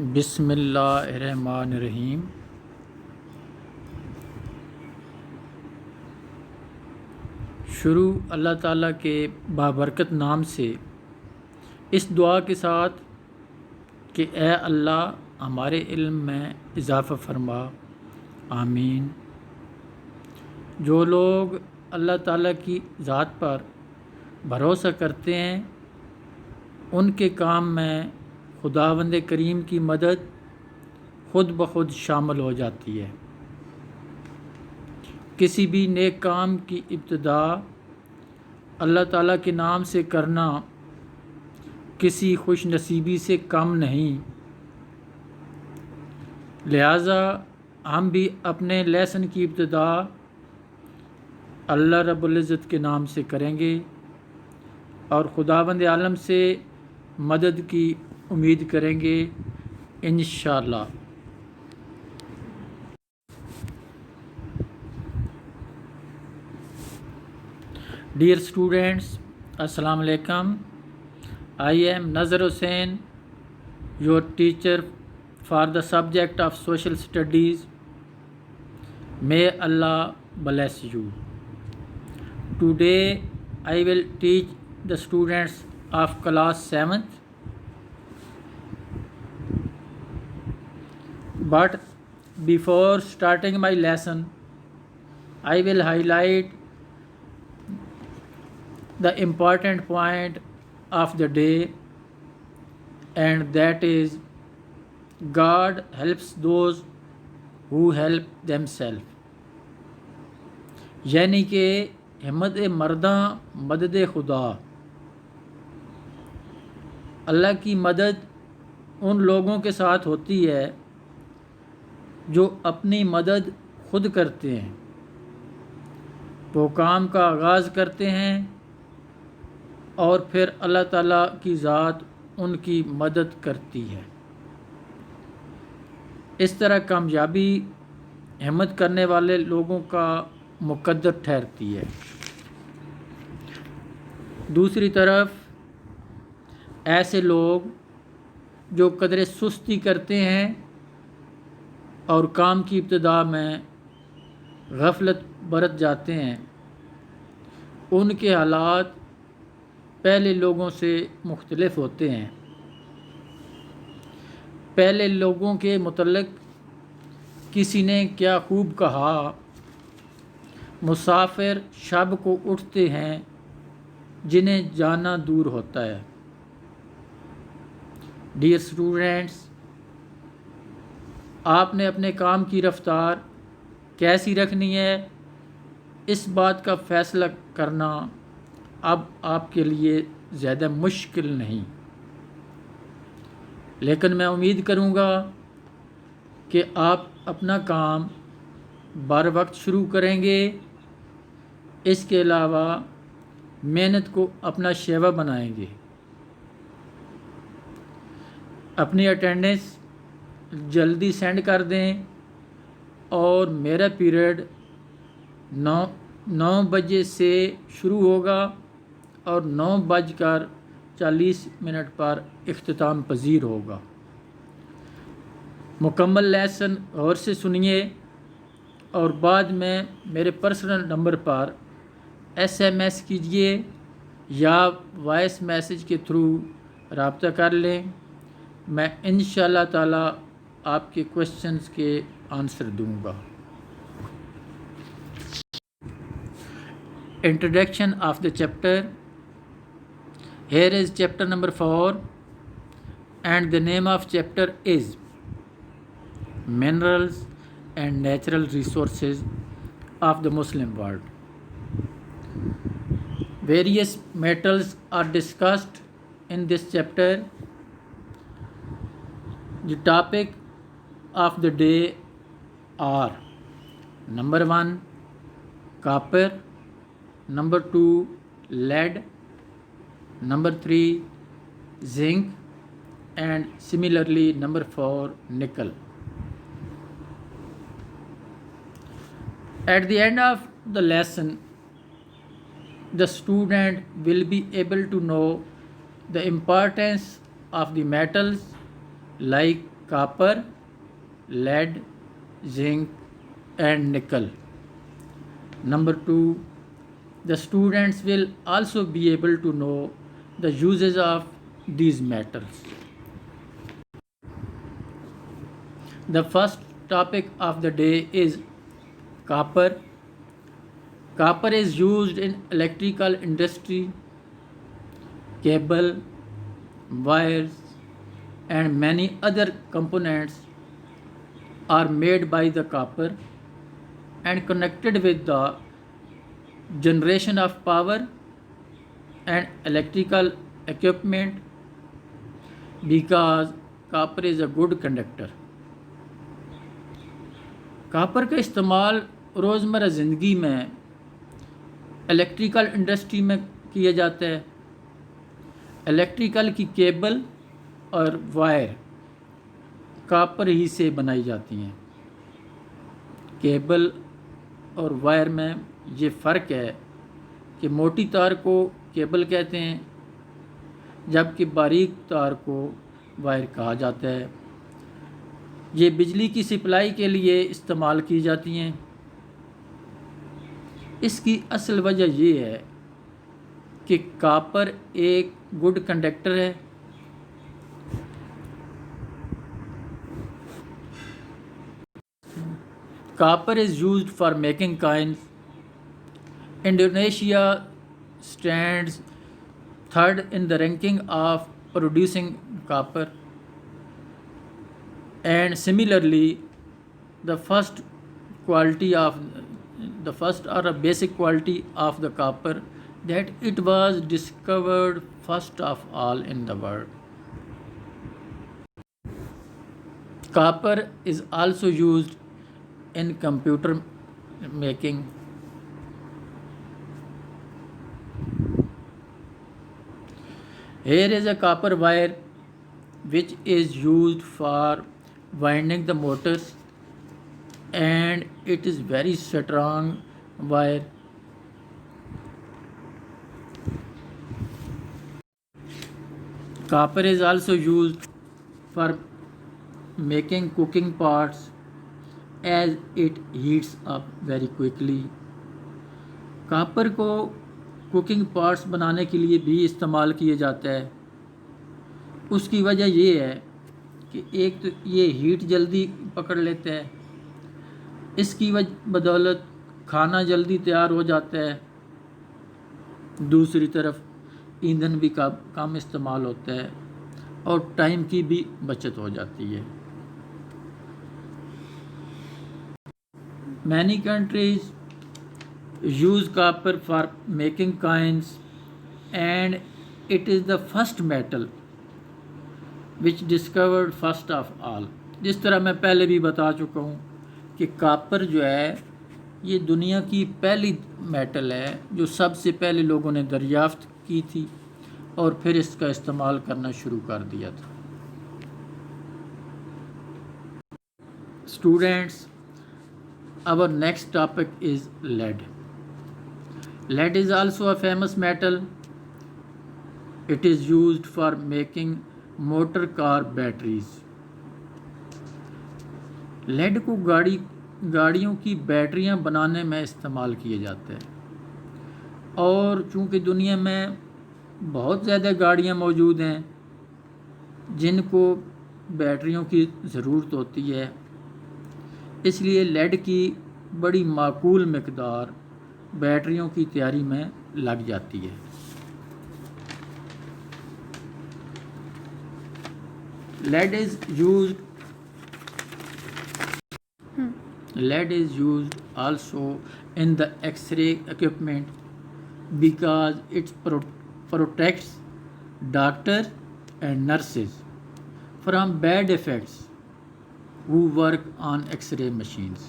बिस्मिल्लाहिर्रहमानिर्रहीम। शुरू अल्लाह ताला के बाबरकत नाम से, इस दुआ के साथ कि ए अल्लाह हमारे इल्म में इजाफ़ा फरमा, आमीन। जो लोग अल्लाह ताला की ज़ात पर भरोसा करते हैं उनके काम में खुदावंद करीम की मदद खुद ब खुद शामिल हो जाती है। किसी भी नेक काम की इब्तिदा अल्लाह ताला के नाम से करना किसी खुश नसीबी से कम नहीं। लिहाजा हम भी अपने लेसन की इब्तिदा अल्लाह रब्बुल इज़्ज़त के नाम से करेंगे और खुदावंद आलम से मदद की उम्मीद करेंगे इंशाअल्लाह। Dear students, Assalamu alaikum. I am Nazar Hussain, your teacher for the subject of social studies. May Allah bless you. Today I will teach the students of class 7th. But before starting my lesson, I will highlight the important point of the day, and that is God helps those who help themselves। यानी कि हिम्मत मर्दा मदद खुदा। अल्लाह की मदद उन लोगों के साथ होती है जो अपनी मदद खुद करते हैं। वो काम का आगाज़ करते हैं और फिर अल्लाह ताला की ज़ात उनकी मदद करती है। इस तरह कामयाबी हिम्मत करने वाले लोगों का मुकद्दर ठहरती है। दूसरी तरफ ऐसे लोग जो कदरे सुस्ती करते हैं और काम की इब्तिदा में गफलत बरत जाते हैं, उनके हालात पहले लोगों से मुख्तलिफ होते हैं। पहले लोगों के मुतल्लिक़ किसी ने क्या खूब कहा, मुसाफिर शब को उठते हैं जिन्हें जाना दूर होता है। डियर स्टूडेंट्स, आपने अपने काम की रफ्तार कैसी रखनी है, इस बात का फ़ैसला करना अब आपके लिए ज़्यादा मुश्किल नहीं, लेकिन मैं उम्मीद करूँगा कि आप अपना काम बर वक्त शुरू करेंगे। इसके अलावा मेहनत को अपना शेवा बनाएंगे। अपनी अटेंडेंस जल्दी सेंड कर दें और मेरा पीरियड 9 बजे से शुरू होगा और 9:40 पर इख्तिताम पजीर होगा। मुकम्मल लेसन गौर से सुनिए और बाद में मेरे पर्सनल नंबर पर SMS कीजिए या वॉइस मैसेज के थ्रू रब्ता कर लें। मैं इंशाअल्लाह ताला आपके क्वेश्चंस के आंसर दूंगा। Introduction of the chapter. Here is chapter number 4 and the name of chapter is Minerals and Natural Resources of the Muslim World. Various metals are discussed in this chapter. The topic of the day are: number 1 copper, number 2 lead, number 3 zinc, and similarly number 4 nickel. At the end of the lesson, the student will be able to know the importance of the metals like copper, lead, zinc and nickel. Number 2, the students will also be able to know the uses of these metals. The first topic of the day is copper. Copper is used in electrical industry, cable, wires and many other components are made by the copper and connected with the generation of power and electrical equipment because copper is a good conductor. Copper का इस्तेमाल रोज़मर्रा ज़िंदगी में electrical industry में किया जाता है। Electrical की केबल और वायर कॉपर ही से बनाई जाती हैं। केबल और वायर में ये फ़र्क है कि मोटी तार को केबल कहते हैं जबकि बारीक तार को वायर कहा जाता है। ये बिजली की सप्लाई के लिए इस्तेमाल की जाती हैं। इसकी असल वजह ये है कि कॉपर एक गुड कंडक्टर है। Copper is used for making coins. Indonesia stands third in the ranking of producing copper. And similarly, the first or a basic quality of the copper that it was discovered first of all in the world. Copper is also used in computer making. Here is a copper wire which is used for winding the motors and it is very strong wire. Copper is also used for making cooking pots as it heats up very quickly. Copper को cooking pots बनाने के लिए भी इस्तेमाल किया जाता है। उसकी वजह ये है कि एक तो ये हीट जल्दी पकड़ लेता है, इसकी बदौलत खाना जल्दी तैयार हो जाता है। दूसरी तरफ ईंधन भी कम इस्तेमाल होता है और टाइम की भी बचत हो जाती है। Many countries use copper for making coins and it is the first metal which discovered first of all. जिस तरह मैं पहले भी बता चुका हूँ कि कॉपर जो है ये दुनिया की पहली मेटल है जो सबसे पहले लोगों ने दरियाफ्त की थी और फिर इसका इस्तेमाल करना शुरू कर दिया था। Students, our next topic is lead. Lead is also a famous metal. It is used for making motor car batteries. Lead को गाड़ियों की बैटरियां बनाने में इस्तेमाल किए जाते हैं और चूंकि दुनिया में बहुत ज़्यादा गाड़ियां मौजूद हैं जिनको बैटरियों की ज़रूरत होती है, इसलिए लेड की बड़ी माकूल मिकदार बैटरियों की तैयारी में लग जाती है। Lead is used also in the X-ray equipment because it protects doctors and nurses from bad effects who work on X-ray machines.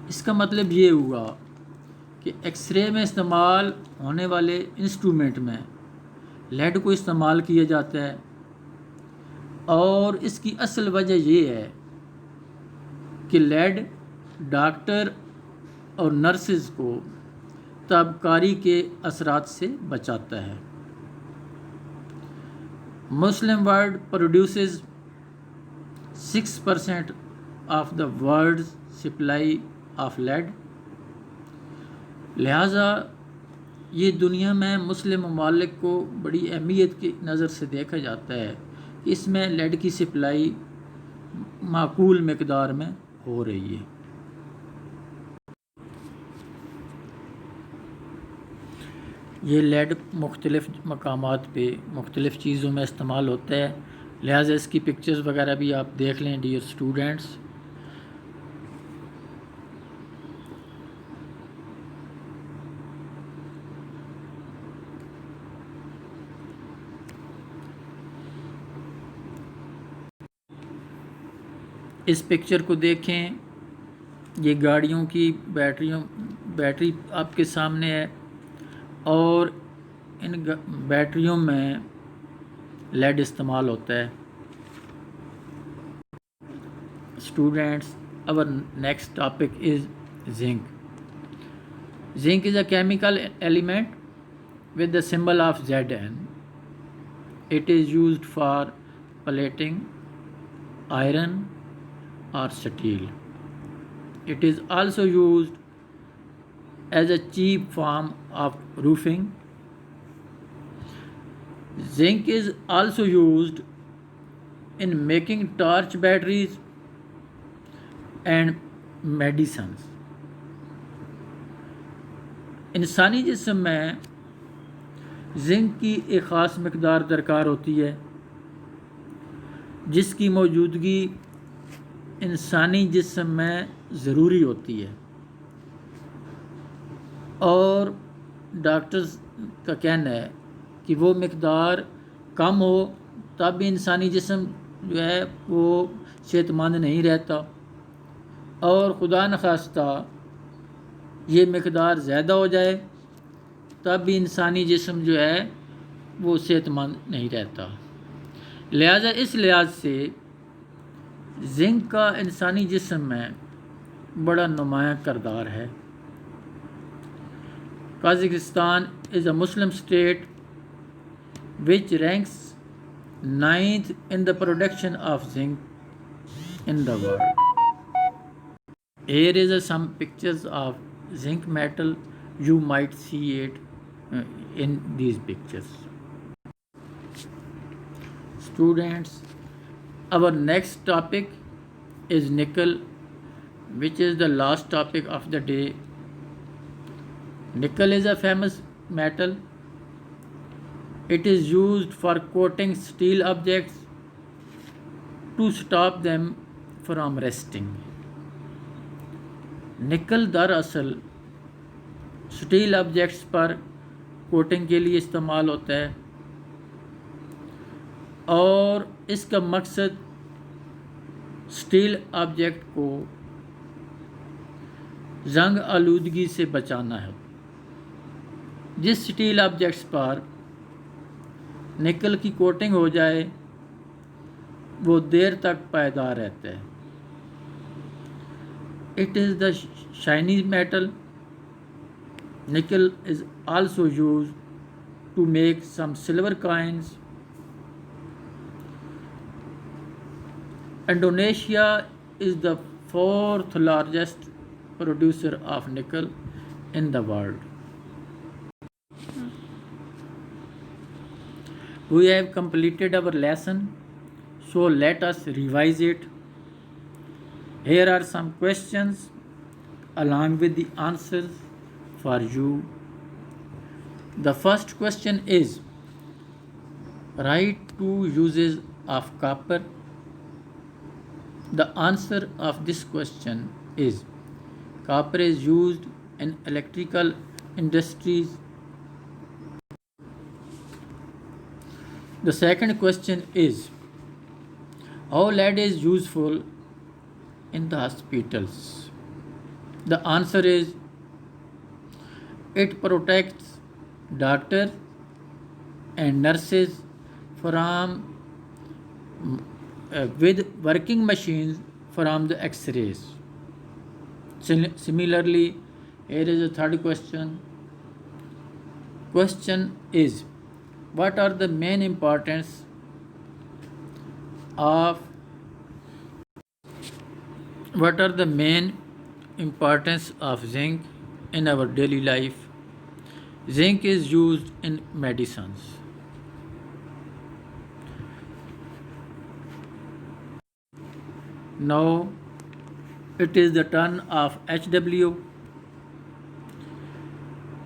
इसका मतलब ये हुआ कि एक्सरे में इस्तेमाल होने वाले इंस्ट्रूमेंट में लेड को इस्तेमाल किया जाता है और इसकी असल वजह ये है कि लेड डॉक्टर और नर्सेज को ताबकारी के असरात से बचाता है। Muslim world produces 6% of the world's supply of lead। लिहाजा ये दुनिया में मुस्लिम ममालिक को बड़ी अहमियत की नज़र से देखा जाता है कि इसमें लेड की सप्लाई माकूल मकदार में हो रही है। ये लेड मुख्तलिफ़ मकामात पे मुख्तलिफ़ चीज़ों में इस्तेमाल होता है, लिहाजा इसकी पिक्चर्स वगैरह भी आप देख लें डियर स्टूडेंट्स। इस पिक्चर को देखें, ये गाड़ियों की बैटरी आपके सामने है और इन बैटरियों में लेड इस्तेमाल होता है। Students, our next topic is zinc. Zinc is a chemical element with the symbol of Zn. It is used for plating iron or steel. It is also used as a cheap form of roofing. Zinc is also used in making torch batteries and medicines. इंसानी जिस्म में zinc की एक ख़ास मकदार दरकार होती है जिसकी मौजूदगी इंसानी जिस्म में ज़रूरी होती है, और डॉक्टर्स का कहना है कि वो मकदार कम हो तब भी इंसानी जिस्म जो है वो सेहतमंद नहीं रहता, और खुदा न खास्ता ये मकदार ज़्यादा हो जाए तब भी इंसानी जिस्म जो है वो सेहतमंद नहीं रहता। लिहाजा इस लिहाज से जिंक का इंसानी जिस्म में बड़ा नुमायाँ किरदार है। Kazakhstan is a Muslim state which ranks 9th in the production of zinc in the world. Here is some pictures of zinc metal. You might see it in these pictures. Students, our next topic is nickel, which is the last topic of the day. Nickel is a famous metal. It is used for coating steel objects to stop them from rusting. निकल दरअसल steel objects पर coating के लिए इस्तेमाल होता है और इसका मकसद स्टील ऑब्जेक्ट को जंग आलूदगी से बचाना है। जिस स्टील ऑब्जेक्ट्स पर निकल की कोटिंग हो जाए वो देर तक पायदार रहता है। It is the shiny metal. Nickel is also used to make some silver coins. Indonesia is the 4th largest producer of nickel in the world. We have completed our lesson, so let us revise it. Here are some questions along with the answers for you. The first question is, write 2 uses of copper. The answer of this question is, copper is used in electrical industries. The second question is, how lead is useful in the hospitals? The answer is, it protects doctors and nurses from with working machines from the X-rays. Similarly, here is a third question. Question is, what are the main importance of What are the main importance of zinc in our daily life? Zinc is used in medicines. Now it is the turn of HW.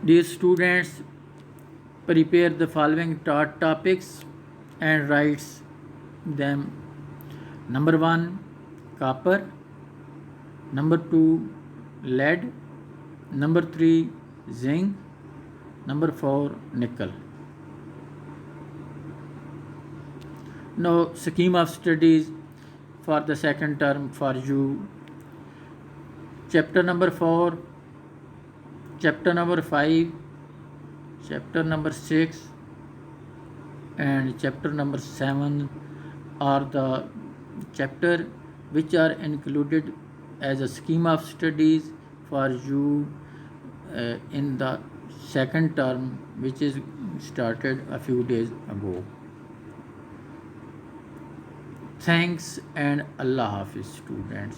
Dear students, prepare the following topics and writes them. Number 1, copper. Number 2, lead. Number 3, zinc. Number 4, nickel. Now, scheme of studies for the second term for you. Chapter number 4, chapter number 5, chapter number 6, and chapter number 7 are the chapter which are included as a scheme of studies for you in the second term, which is started a few days ago. Thanks and Allah Hafiz, students.